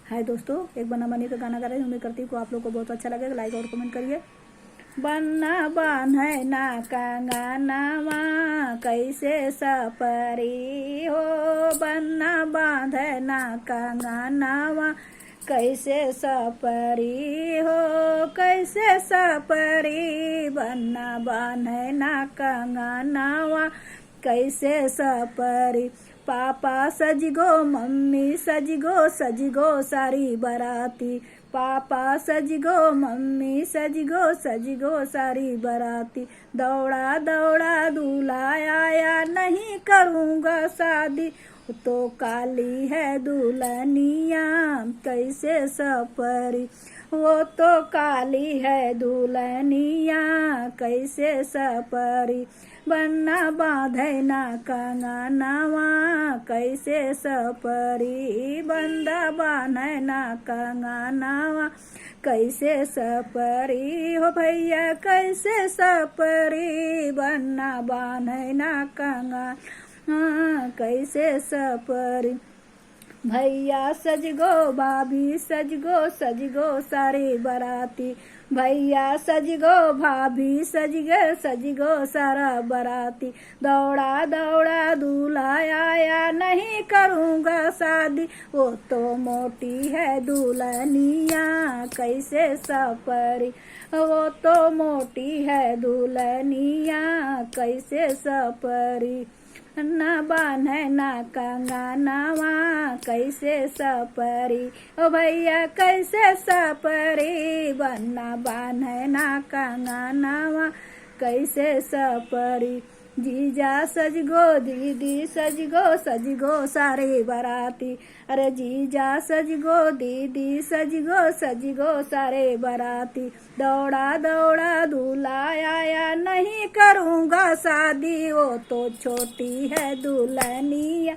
हाय दोस्तों, एक बना बनी का गाना गा रही हूँ। उम्मीद करती हूँ को आप लोग को बहुत अच्छा लगेगा। लाइक और कमेंट करिए। बन्ना बान्हे ना कंगनवा कैसे सपरी हो, बन्ना बांधे ना कंगनवा कैसे सपरी हो, कैसे सपरी। बन्ना बान्हे ना कंगनवा कैसे सपरी। पापा सजगो मम्मी सजगो सारी बराती। पापा सजगो मम्मी सजगो सारी बराती। दौड़ा दौड़ा दूल्हा आया नहीं करूँगा शादी। तो काली है दुल्हनिया कैसे सपरी। वो तो काली है दुल्हनिया कैसे सपरी। बन्ना बांधे ना कंगनवा कैसे सपरी। बंदा बांधे ना कंगनवा कैसे सपरी हो भैया कैसे सपरी। बन्ना बांधे ना कंगनवा कैसे सपरी। भैया सजगो भाभी सजगो सारी बराती। भैया सजगो भाभी सजगो सारा बराती। दौड़ा दौड़ा दूल्हा आया नहीं करूँगा शादी। वो तो मोटी है दुल्हनिया कैसे सपरी। वो तो मोटी है दुल्हनिया कैसे सपरी। ना बान्हे ना कंगनवा कैसे सपरी। ओ भैया कैसे सपरी। बन्ना बान्हे ना कंगनवा कैसे सपरी। जीजा सजगो दीदी सजगो सारे बराती। अरे जीजा सजगो दीदी सजगो सारे बराती। दौड़ा दौड़ा दूल्हा आया नहीं करूँगा शादी। वो तो छोटी है दुल्हनिया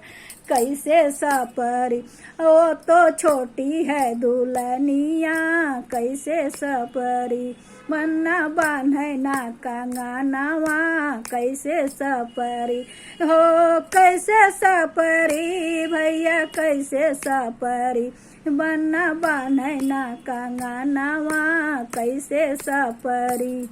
कैसे सपरी। वो तो छोटी है दुल्हनिया कैसे सपरी। बन्ना बान्हे ना कंगनवा कैसे सपरी हो कैसे सपरी। भैया कैसे सपरी। बन्ना बान्हे ना कंगनवा कैसे सपरी।